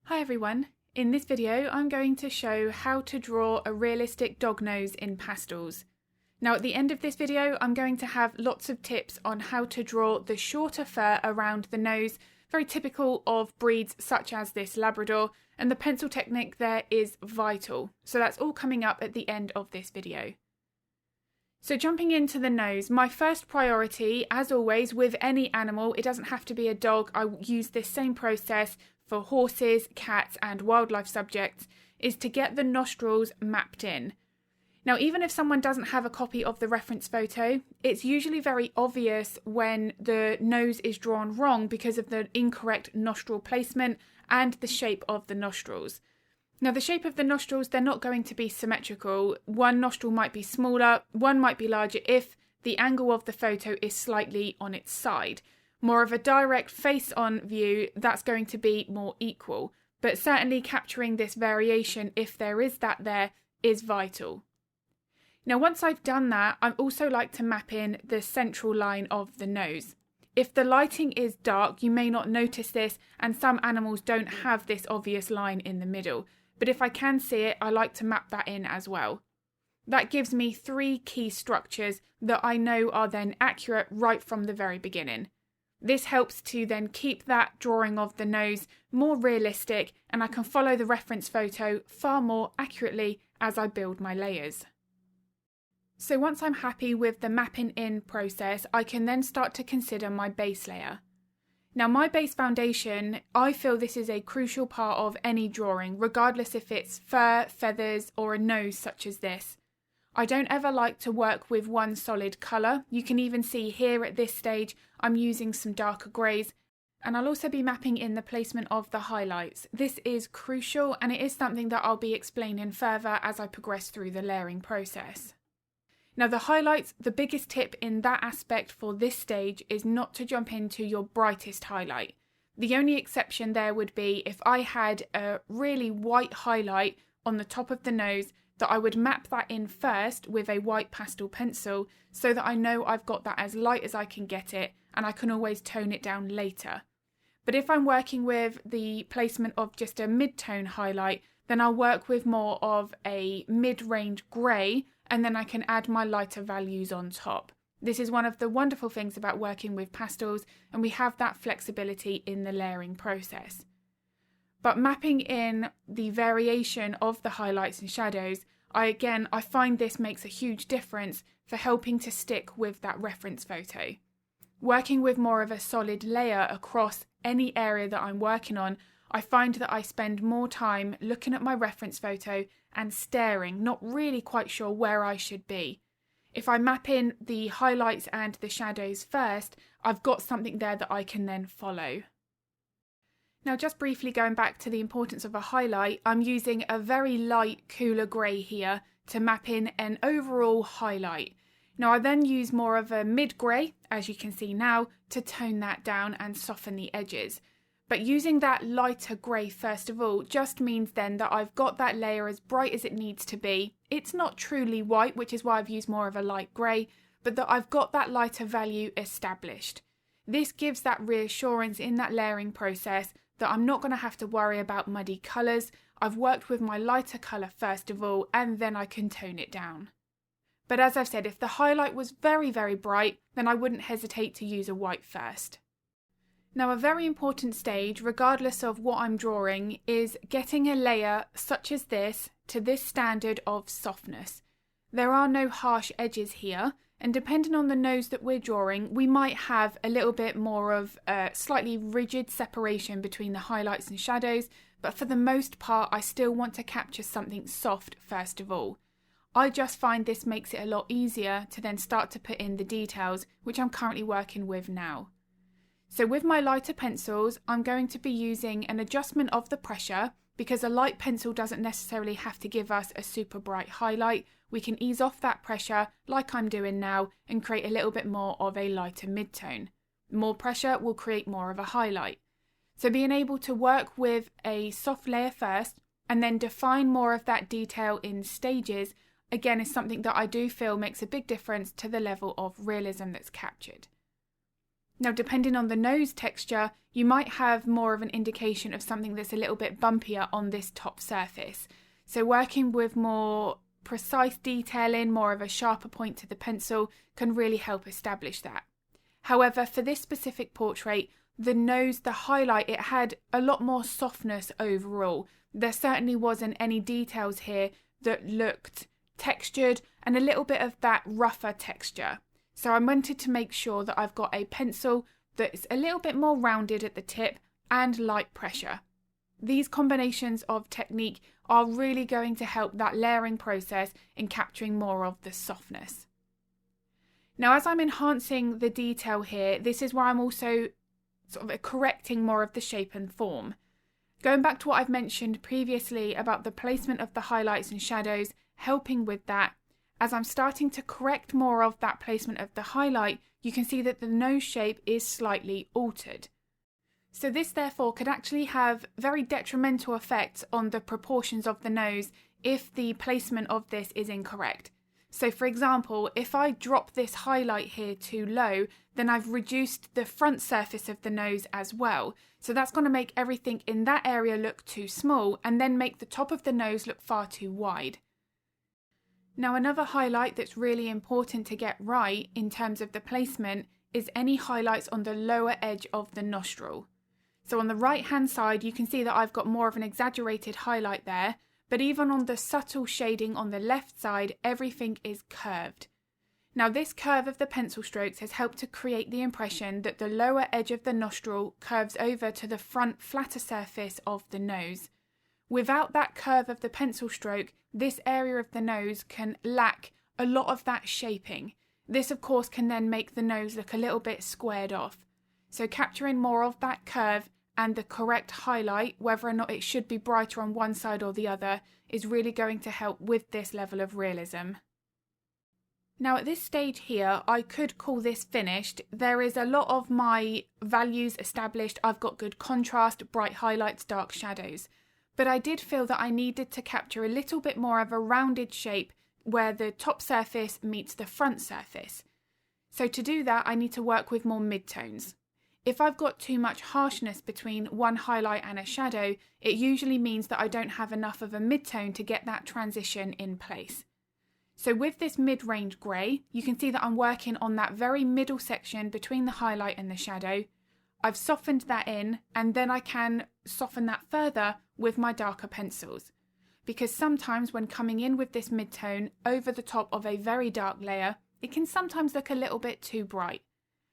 Hi everyone, in this video I'm going to show how to draw a realistic dog nose in pastels. Now at the end of this video I'm going to have lots of tips on how to draw the shorter fur around the nose, very typical of breeds such as this Labrador, and the pencil technique there is vital. So that's all coming up at the end of this video. So jumping into the nose, my first priority, as always with any animal, it doesn't have to be a dog, I use this same process for horses, cats and wildlife subjects, is to get the nostrils mapped in. Now even if someone doesn't have a copy of the reference photo, it's usually very obvious when the nose is drawn wrong because of the incorrect nostril placement and the shape of the nostrils. Now the shape of the nostrils, they're not going to be symmetrical. One nostril might be smaller, one might be larger if the angle of the photo is slightly on its side. More of a direct face-on view, that's going to be more equal. But certainly capturing this variation, if there is that there, is vital. Now once I've done that, I also like to map in the central line of the nose. If the lighting is dark, you may not notice this, and some animals don't have this obvious line in the middle. But if I can see it, I like to map that in as well. That gives me 3 key structures that I know are then accurate right from the very beginning. This helps to then keep that drawing of the nose more realistic, and I can follow the reference photo far more accurately as I build my layers. So once I'm happy with the mapping in process, I can then start to consider my base layer. Now my base foundation, I feel this is a crucial part of any drawing, regardless if it's fur, feathers or a nose such as this. I don't ever like to work with one solid colour. You can even see here at this stage I'm using some darker greys, and I'll also be mapping in the placement of the highlights. This is crucial and it is something that I'll be explaining further as I progress through the layering process. Now the highlights, the biggest tip in that aspect for this stage is not to jump into your brightest highlight. The only exception there would be if I had a really white highlight on the top of the nose, that I would map that in first with a white pastel pencil so that I know I've got that as light as I can get it and I can always tone it down later. But if I'm working with the placement of just a mid-tone highlight, then I'll work with more of a mid-range grey and then I can add my lighter values on top. This is one of the wonderful things about working with pastels, and we have that flexibility in the layering process. But mapping in the variation of the highlights and shadows, I find this makes a huge difference for helping to stick with that reference photo. Working with more of a solid layer across any area that I'm working on, I find that I spend more time looking at my reference photo and staring, not really quite sure where I should be. If I map in the highlights and the shadows first, I've got something there that I can then follow. Now just briefly going back to the importance of a highlight, I'm using a very light cooler grey here to map in an overall highlight. Now I then use more of a mid-grey, as you can see now, to tone that down and soften the edges. But using that lighter grey first of all just means then that I've got that layer as bright as it needs to be. It's not truly white, which is why I've used more of a light grey, but that I've got that lighter value established. This gives that reassurance in that layering process that I'm not going to have to worry about muddy colours. I've worked with my lighter colour first of all, and then I can tone it down. But as I've said, if the highlight was very, very bright, then I wouldn't hesitate to use a white first. Now a very important stage, regardless of what I'm drawing, is getting a layer such as this to this standard of softness. There are no harsh edges here, and depending on the nose that we're drawing, we might have a little bit more of a slightly rigid separation between the highlights and shadows, but for the most part I still want to capture something soft first of all. I just find this makes it a lot easier to then start to put in the details, which I'm currently working with now. So with my lighter pencils, I'm going to be using an adjustment of the pressure, because a light pencil doesn't necessarily have to give us a super bright highlight. We can ease off that pressure like I'm doing now and create a little bit more of a lighter mid-tone. More pressure will create more of a highlight. So being able to work with a soft layer first and then define more of that detail in stages, again, is something that I do feel makes a big difference to the level of realism that's captured. Now, depending on the nose texture, you might have more of an indication of something that's a little bit bumpier on this top surface. So working with more precise detailing, more of a sharper point to the pencil, can really help establish that. However, for this specific portrait, the nose, the highlight, it had a lot more softness overall. There certainly wasn't any details here that looked textured and a little bit of that rougher texture. So I wanted to make sure that I've got a pencil that's a little bit more rounded at the tip and light pressure. These combinations of technique are really going to help that layering process in capturing more of the softness. Now, as I'm enhancing the detail here, this is where I'm also sort of correcting more of the shape and form. Going back to what I've mentioned previously about the placement of the highlights and shadows, helping with that, as I'm starting to correct more of that placement of the highlight, you can see that the nose shape is slightly altered. So this therefore could actually have very detrimental effects on the proportions of the nose if the placement of this is incorrect. So for example, if I drop this highlight here too low, then I've reduced the front surface of the nose as well. So that's going to make everything in that area look too small and then make the top of the nose look far too wide. Now, another highlight that's really important to get right in terms of the placement is any highlights on the lower edge of the nostril. So on the right hand side, you can see that I've got more of an exaggerated highlight there, but even on the subtle shading on the left side, everything is curved. Now, this curve of the pencil strokes has helped to create the impression that the lower edge of the nostril curves over to the front flatter surface of the nose. Without that curve of the pencil stroke, this area of the nose can lack a lot of that shaping. This, of course, can then make the nose look a little bit squared off. So capturing more of that curve and the correct highlight, whether or not it should be brighter on one side or the other, is really going to help with this level of realism. Now at this stage here, I could call this finished. There is a lot of my values established. I've got good contrast, bright highlights, dark shadows. But I did feel that I needed to capture a little bit more of a rounded shape where the top surface meets the front surface. So to do that, I need to work with more midtones. If I've got too much harshness between one highlight and a shadow, it usually means that I don't have enough of a midtone to get that transition in place. So with this mid-range grey, you can see that I'm working on that very middle section between the highlight and the shadow. I've softened that in, and then I can soften that further with my darker pencils. Because sometimes when coming in with this mid-tone over the top of a very dark layer, it can sometimes look a little bit too bright.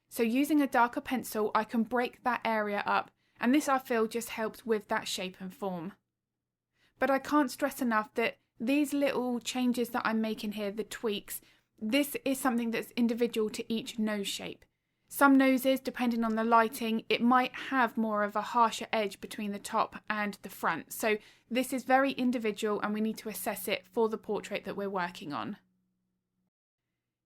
So using a darker pencil, I can break that area up, and this I feel just helps with that shape and form. But I can't stress enough that these little changes that I'm making here, the tweaks, this is something that's individual to each nose shape. Some noses, depending on the lighting, it might have more of a harsher edge between the top and the front. So this is very individual and we need to assess it for the portrait that we're working on.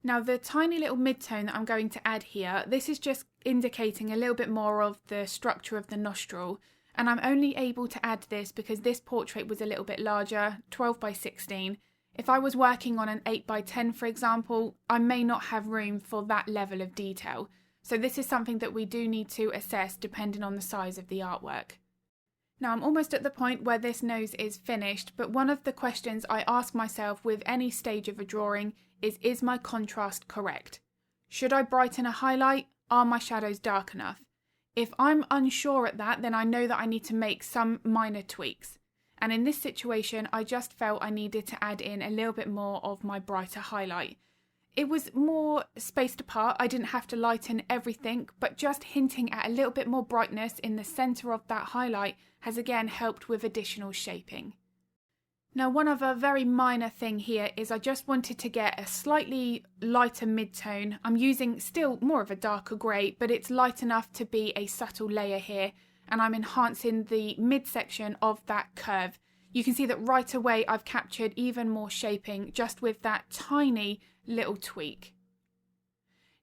Now the tiny little mid-tone that I'm going to add here, this is just indicating a little bit more of the structure of the nostril. And I'm only able to add this because this portrait was a little bit larger, 12 by 16. If I was working on an 8 by 10, for example, I may not have room for that level of detail. So this is something that we do need to assess depending on the size of the artwork. Now I'm almost at the point where this nose is finished, but one of the questions I ask myself with any stage of a drawing is my contrast correct? Should I brighten a highlight? Are my shadows dark enough? If I'm unsure at that, then I know that I need to make some minor tweaks. And in this situation, I just felt I needed to add in a little bit more of my brighter highlight. It was more spaced apart. I didn't have to lighten everything, but just hinting at a little bit more brightness in the centre of that highlight has again helped with additional shaping. Now, one other very minor thing here is I just wanted to get a slightly lighter mid-tone. I'm using still more of a darker grey, but it's light enough to be a subtle layer here, and I'm enhancing the midsection of that curve. You can see that right away I've captured even more shaping just with that tiny little tweak.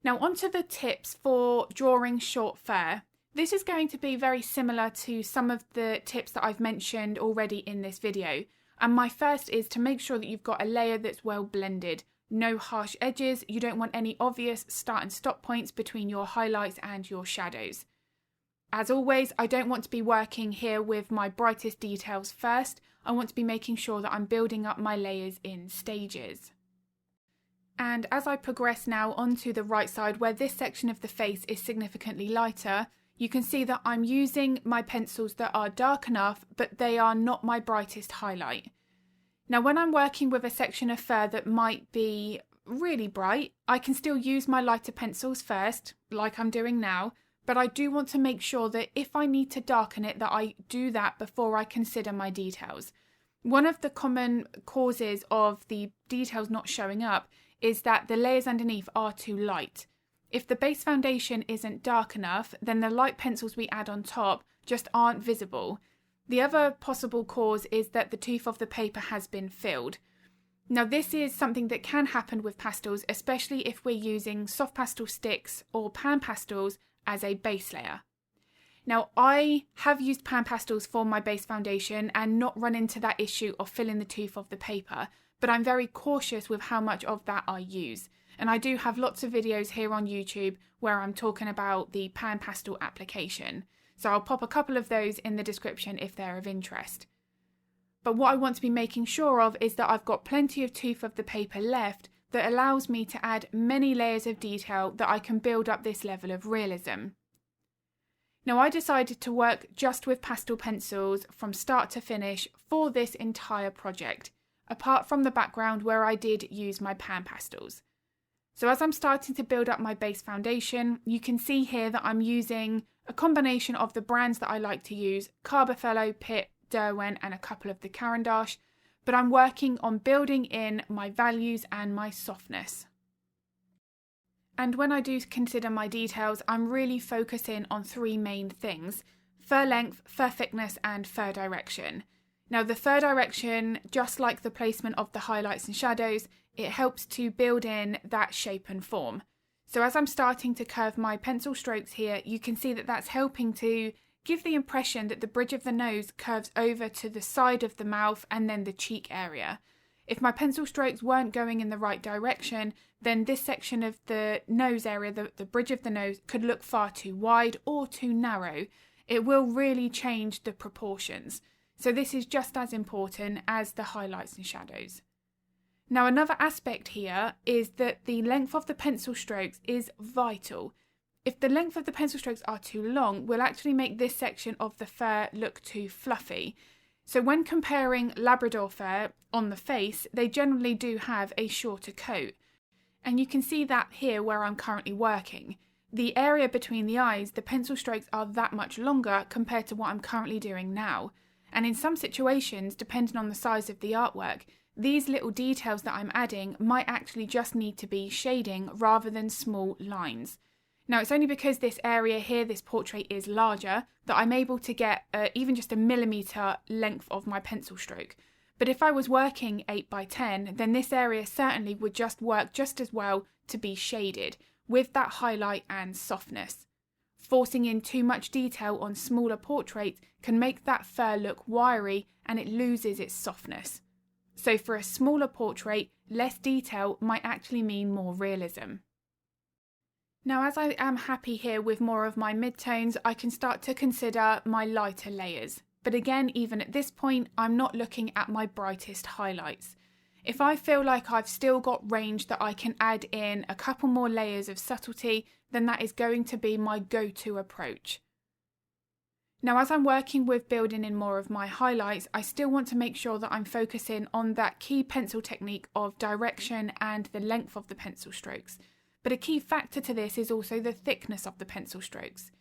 Now onto the tips for drawing short fur. This is going to be very similar to some of the tips that I've mentioned already in this video. And my first is to make sure that you've got a layer that's well blended. no harsh edges. You don't want any obvious start and stop points between your highlights and your shadows. As always, I don't want to be working here with my brightest details first. I want to be making sure that I'm building up my layers in stages. And as I progress now onto the right side where this section of the face is significantly lighter, you can see that I'm using my pencils that are dark enough, but they are not my brightest highlight. Now, when I'm working with a section of fur that might be really bright, I can still use my lighter pencils first, like I'm doing now, but I do want to make sure that if I need to darken it, that I do that before I consider my details. One of the common causes of the details not showing up is that the layers underneath are too light. If the base foundation isn't dark enough, then the light pencils we add on top just aren't visible. The other possible cause is that the tooth of the paper has been filled. Now, this is something that can happen with pastels, especially if we're using soft pastel sticks or pan pastels as a base layer. Now, I have used pan pastels for my base foundation and not run into that issue of filling the tooth of the paper, but I'm very cautious with how much of that I use. And I do have lots of videos here on YouTube where I'm talking about the pan pastel application. So I'll pop a couple of those in the description if they're of interest. But what I want to be making sure of is that I've got plenty of tooth of the paper left that allows me to add many layers of detail that I can build up this level of realism. Now, I decided to work just with pastel pencils from start to finish for this entire project, apart from the background where I did use my pan pastels. So as I'm starting to build up my base foundation, you can see here that I'm using a combination of the brands that I like to use, Carbothello, Pitt, Derwent and a couple of the Caran, but I'm working on building in my values and my softness. And when I do consider my details, I'm really focusing on three main things: fur length, fur thickness and fur direction. Now, the fur direction, just like the placement of the highlights and shadows, it helps to build in that shape and form. So as I'm starting to curve my pencil strokes here, you can see that that's helping to give the impression that the bridge of the nose curves over to the side of the mouth and then the cheek area. If my pencil strokes weren't going in the right direction, then this section of the nose area, the bridge of the nose, could look far too wide or too narrow. It will really change the proportions. So this is just as important as the highlights and shadows. Now, another aspect here is that the length of the pencil strokes is vital. If the length of the pencil strokes are too long, we'll actually make this section of the fur look too fluffy. So when comparing Labrador fur on the face, they generally do have a shorter coat. And you can see that here where I'm currently working. The area between the eyes, the pencil strokes are that much longer compared to what I'm currently doing now. And in some situations, depending on the size of the artwork, these little details that I'm adding might actually just need to be shading rather than small lines. Now, it's only because this area here, this portrait is larger, that I'm able to get even just a millimetre length of my pencil stroke. But if I was working 8x10, then this area certainly would just work just as well to be shaded with that highlight and softness. Forcing in too much detail on smaller portraits can make that fur look wiry and it loses its softness. So for a smaller portrait, less detail might actually mean more realism. Now, as I am happy here with more of my midtones, I can start to consider my lighter layers. But again, even at this point, I'm not looking at my brightest highlights. If I feel like I've still got range that I can add in a couple more layers of subtlety, then that is going to be my go-to approach. Now, as I'm working with building in more of my highlights, I still want to make sure that I'm focusing on that key pencil technique of direction and the length of the pencil strokes. But a key factor to this is also the thickness of the pencil strokes.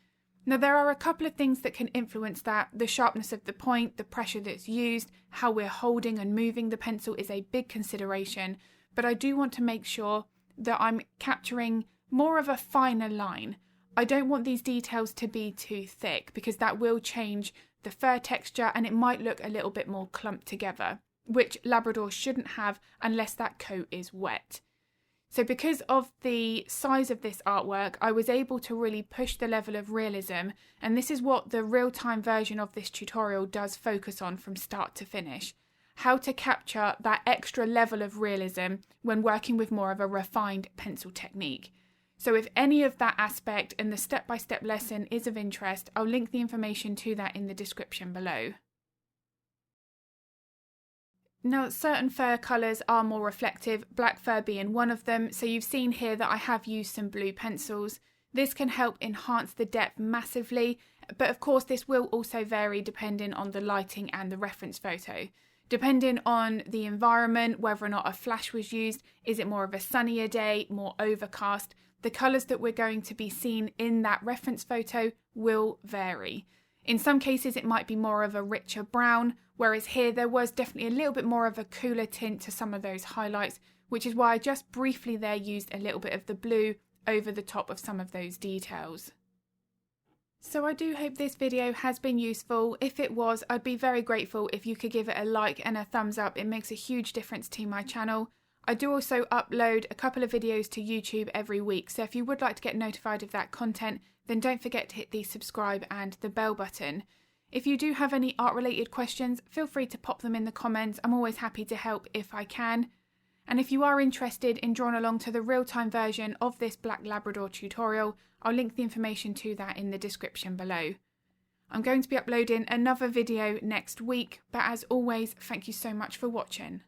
Now, there are a couple of things that can influence that. The sharpness of the point, the pressure that's used, how we're holding and moving the pencil is a big consideration. But I do want to make sure that I'm capturing more of a finer line. I don't want these details to be too thick because that will change the fur texture and it might look a little bit more clumped together, which Labrador shouldn't have unless that coat is wet. So because of the size of this artwork, I was able to really push the level of realism, and this is what the real-time version of this tutorial does focus on from start to finish. how to capture that extra level of realism when working with more of a refined pencil technique. So if any of that aspect and the step-by-step lesson is of interest, I'll link the information to that in the description below. Now, certain fur colours are more reflective, black fur being one of them, so you've seen here that I have used some blue pencils. This can help enhance the depth massively, but of course this will also vary depending on the lighting and the reference photo. Depending on the environment, whether or not a flash was used, is it more of a sunnier day, more overcast, the colours that we're going to be seeing in that reference photo will vary. In some cases it might be more of a richer brown, whereas here there was definitely a little bit more of a cooler tint to some of those highlights, which is why I just briefly there used a little bit of the blue over the top of some of those details. So I do hope this video has been useful. If it was, I'd be very grateful if you could give it a like and a thumbs up. It makes a huge difference to my channel. I do also upload a couple of videos to YouTube every week, so if you would like to get notified of that content, then don't forget to hit the subscribe and the bell button. If you do have any art related questions, feel free to pop them in the comments. I'm always happy to help if I can. And if you are interested in drawing along to the real-time version of this Black Labrador tutorial, I'll link the information to that in the description below. I'm going to be uploading another video next week, but as always, thank you so much for watching.